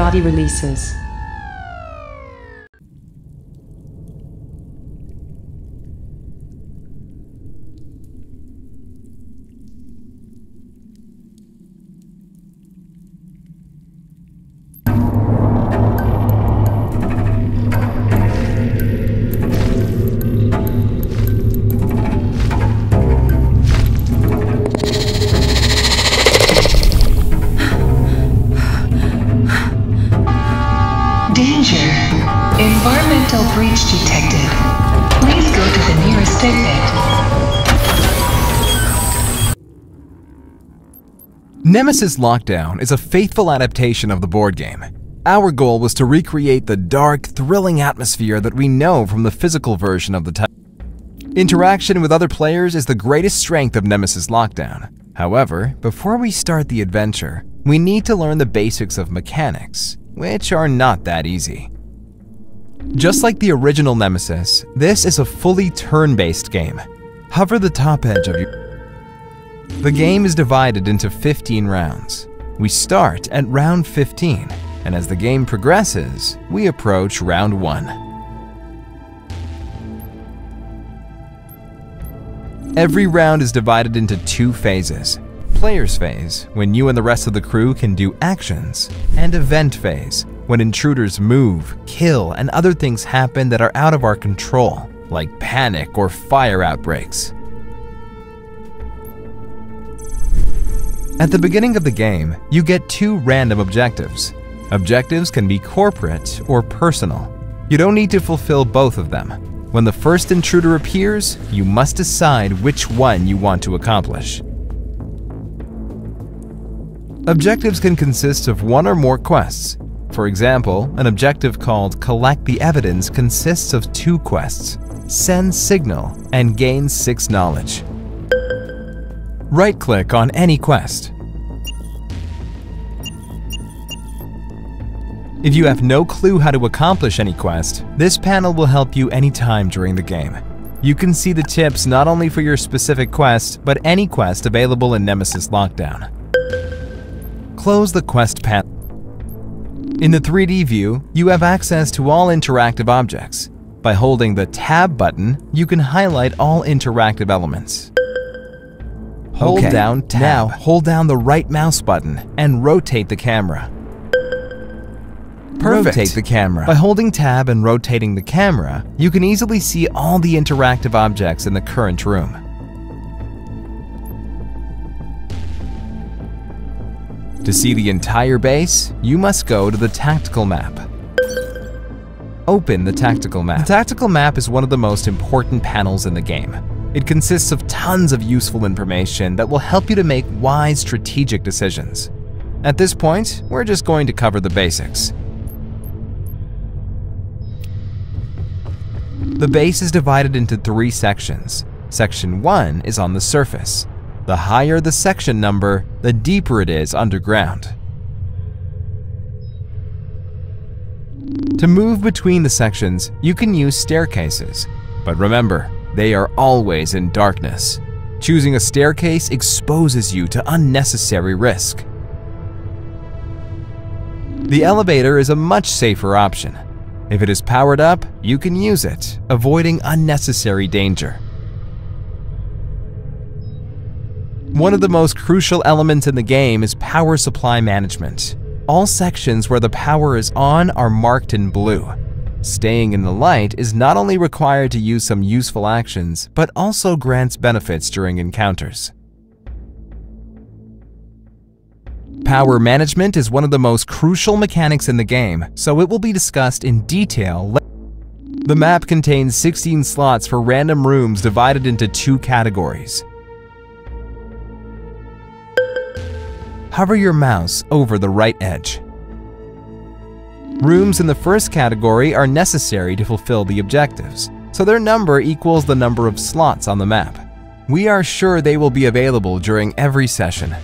DODI releases. Danger. Environmental breach detected. Please go to the nearest exit. Nemesis Lockdown is a faithful adaptation of the board game. Our goal was to recreate the dark, thrilling atmosphere that we know from the physical version of the title. Interaction with other players is the greatest strength of Nemesis Lockdown. However, before we start the adventure, we need to learn the basics of mechanics, which are not that easy. Just like the original Nemesis, this is a fully turn-based game. Hover the top edge of your... The game is divided into 15 rounds. We start at round 15, and as the game progresses, we approach round 1. Every round is divided into 2 phases. Player's phase, when you and the rest of the crew can do actions, and event phase, when intruders move, kill, and other things happen that are out of our control, like panic or fire outbreaks. At the beginning of the game, you get 2 random objectives. Objectives can be corporate or personal. You don't need to fulfill both of them. When the first intruder appears, you must decide which one you want to accomplish. Objectives can consist of 1 or more quests. For example, an objective called Collect the Evidence consists of 2 quests: Send Signal and Gain 6 Knowledge. Right-click on any quest. If you have no clue how to accomplish any quest, this panel will help you anytime during the game. You can see the tips not only for your specific quest, but any quest available in Nemesis Lockdown. Close the quest panel. In the 3D view, you have access to all interactive objects. By holding the Tab button, you can highlight all interactive elements. Hold down Tab. Now hold down the right mouse button and rotate the camera. Perfect. Rotate the camera. By holding Tab and rotating the camera, you can easily see all the interactive objects in the current room. To see the entire base, you must go to the tactical map. Open the tactical map. The tactical map is one of the most important panels in the game. It consists of tons of useful information that will help you to make wise strategic decisions. At this point, we're just going to cover the basics. The base is divided into 3 sections. Section 1 is on the surface. The higher the section number, the deeper it is underground. To move between the sections, you can use staircases. But remember, they are always in darkness. Choosing a staircase exposes you to unnecessary risk. The elevator is a much safer option. If it is powered up, you can use it, avoiding unnecessary danger. One of the most crucial elements in the game is power supply management. All sections where the power is on are marked in blue. Staying in the light is not only required to use some useful actions, but also grants benefits during encounters. Power management is one of the most crucial mechanics in the game, so it will be discussed in detail. The map contains 16 slots for random rooms divided into 2 categories. Hover your mouse over the right edge. Rooms in the first category are necessary to fulfill the objectives, so their number equals the number of slots on the map. We are sure they will be available during every session.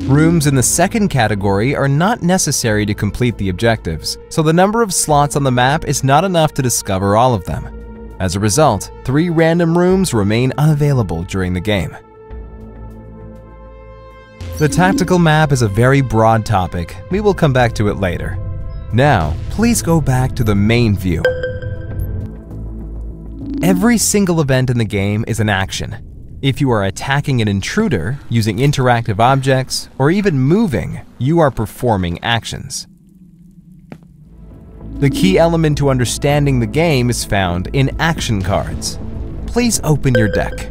Rooms in the second category are not necessary to complete the objectives, so the number of slots on the map is not enough to discover all of them. As a result, 3 random rooms remain unavailable during the game. The tactical map is a very broad topic. We will come back to it later. Now, please go back to the main view. Every single event in the game is an action. If you are attacking an intruder, using interactive objects, or even moving, you are performing actions. The key element to understanding the game is found in action cards. Please open your deck.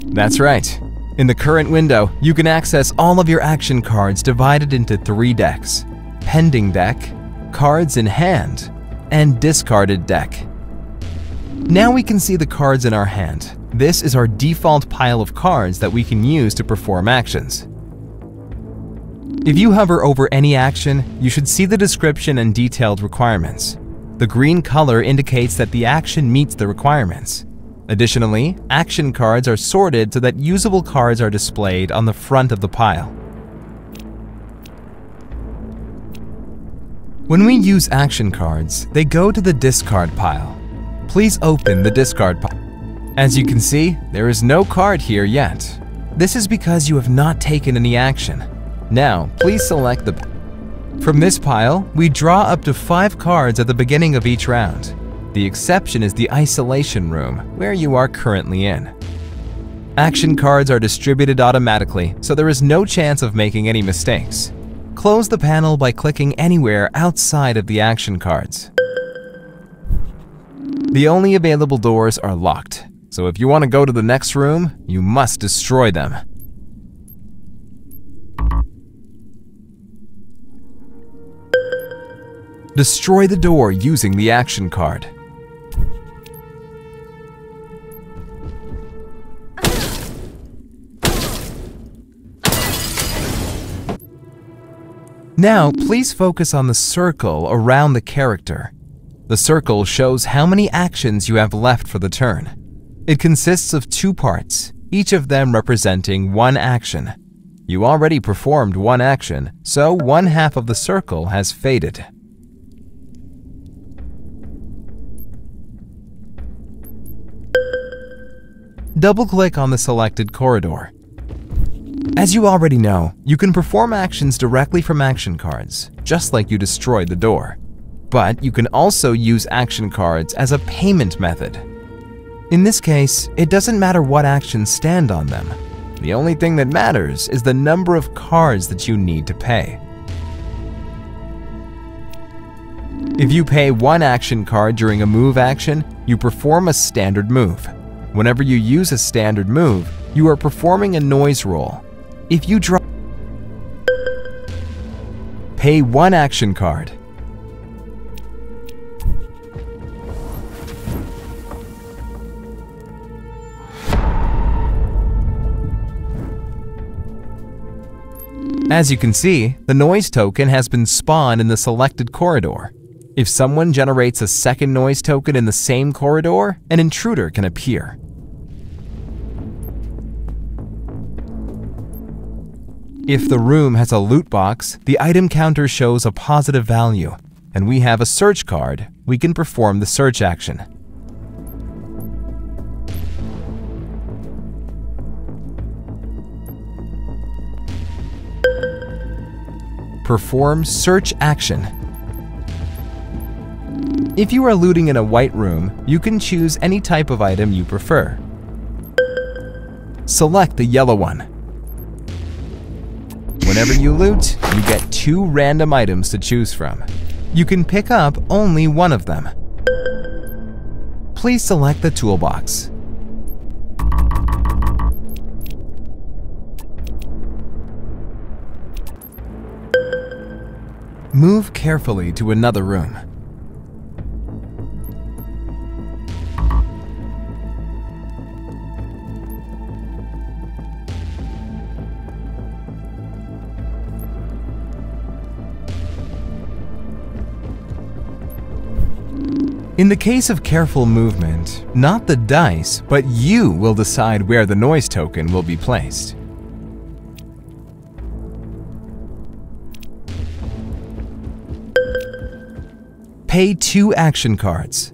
That's right. In the current window, you can access all of your action cards divided into 3 decks: pending deck, cards in hand, and discarded deck. Now we can see the cards in our hand. This is our default pile of cards that we can use to perform actions. If you hover over any action, you should see the description and detailed requirements. The green color indicates that the action meets the requirements. Additionally, action cards are sorted so that usable cards are displayed on the front of the pile. When we use action cards, they go to the discard pile. Please open the discard pile. As you can see, there is no card here yet. This is because you have not taken any action. Now, please select the... From this pile, we draw up to 5 cards at the beginning of each round. The exception is the isolation room, where you are currently in. Action cards are distributed automatically, so there is no chance of making any mistakes. Close the panel by clicking anywhere outside of the action cards. The only available doors are locked, so if you want to go to the next room, you must destroy them. Destroy the door using the action card. Now, please focus on the circle around the character. The circle shows how many actions you have left for the turn. It consists of 2 parts, each of them representing 1 action. You already performed 1 action, so 1/2 of the circle has faded. Double-click on the selected corridor. As you already know, you can perform actions directly from action cards, just like you destroyed the door. But you can also use action cards as a payment method. In this case, it doesn't matter what actions stand on them. The only thing that matters is the number of cards that you need to pay. If you pay 1 action card during a move action, you perform a standard move. Whenever you use a standard move, you are performing a noise roll. If you draw, pay 1 action card. As you can see, the noise token has been spawned in the selected corridor. If someone generates a second noise token in the same corridor, an intruder can appear. If the room has a loot box, the item counter shows a positive value, and we have a search card, we can perform the search action. Perform search action. If you are looting in a white room, you can choose any type of item you prefer. Select the yellow one. Whenever you loot, you get 2 random items to choose from. You can pick up only one of them. Please select the toolbox. Move carefully to another room. In the case of careful movement, not the dice, but you will decide where the noise token will be placed. Pay 2 action cards.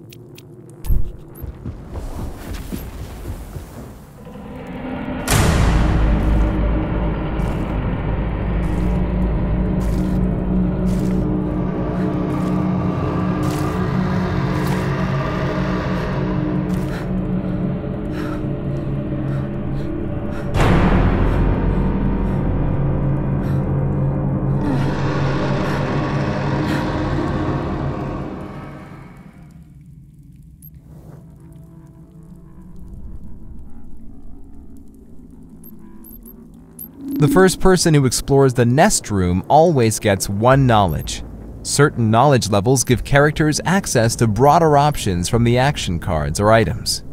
The first person who explores the nest room always gets 1 knowledge. Certain knowledge levels give characters access to broader options from the action cards or items.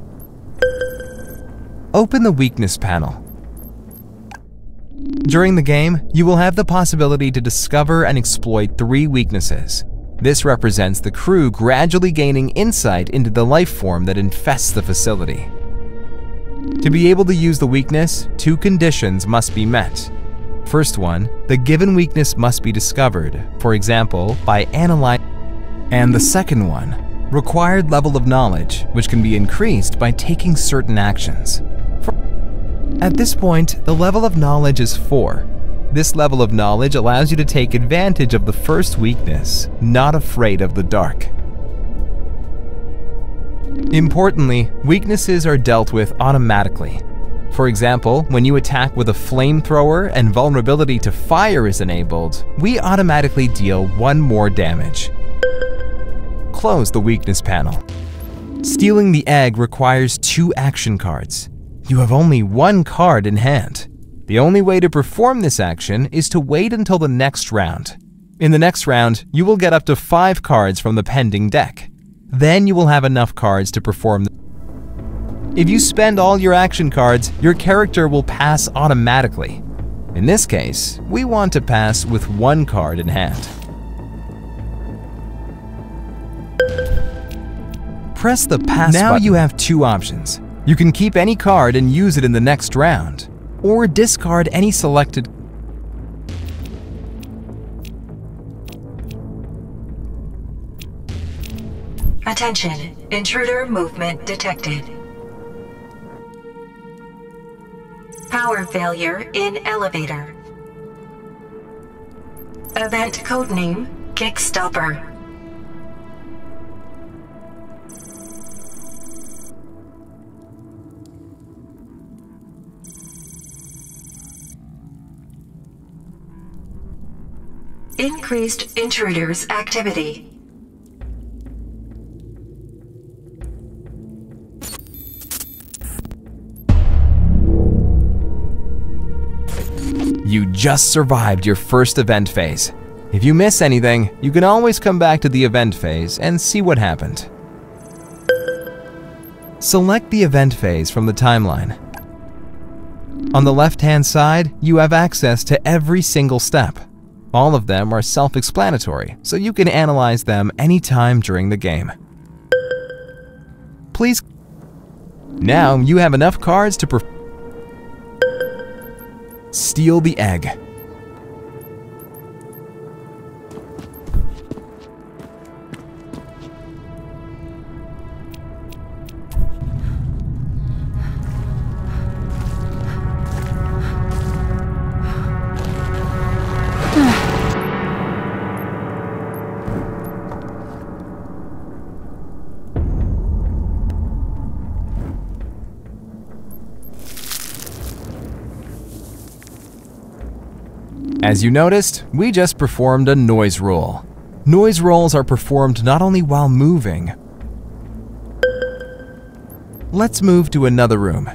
Open the weakness panel. During the game, you will have the possibility to discover and exploit 3 weaknesses. This represents the crew gradually gaining insight into the life form that infests the facility. To be able to use the weakness, 2 conditions must be met. First one, the given weakness must be discovered, for example, by analyzing. And the second one, required level of knowledge, which can be increased by taking certain actions. At this point, the level of knowledge is 4. This level of knowledge allows you to take advantage of the first weakness, not afraid of the dark. Importantly, weaknesses are dealt with automatically. For example, when you attack with a flamethrower and vulnerability to fire is enabled, we automatically deal 1 more damage. Close the weakness panel. Stealing the egg requires 2 action cards. You have only 1 card in hand. The only way to perform this action is to wait until the next round. In the next round, you will get up to 5 cards from the pending deck. Then you will have enough cards to perform. If you spend all your action cards, your character will pass automatically. In this case, we want to pass with 1 card in hand. Press the pass button. Now you have 2 options. You can keep any card and use it in the next round, or discard any selected. Attention, intruder movement detected. Power failure in elevator. Event codename Kickstopper. Increased intruders activity. You just survived your first event phase. If you miss anything, you can always come back to the event phase and see what happened. Select the event phase from the timeline. On the left-hand side, you have access to every single step. All of them are self-explanatory, so you can analyze them anytime during the game. Please. Now you have enough cards to steal the egg. As you noticed, we just performed a noise roll. Noise rolls are performed not only while moving. Let's move to another room.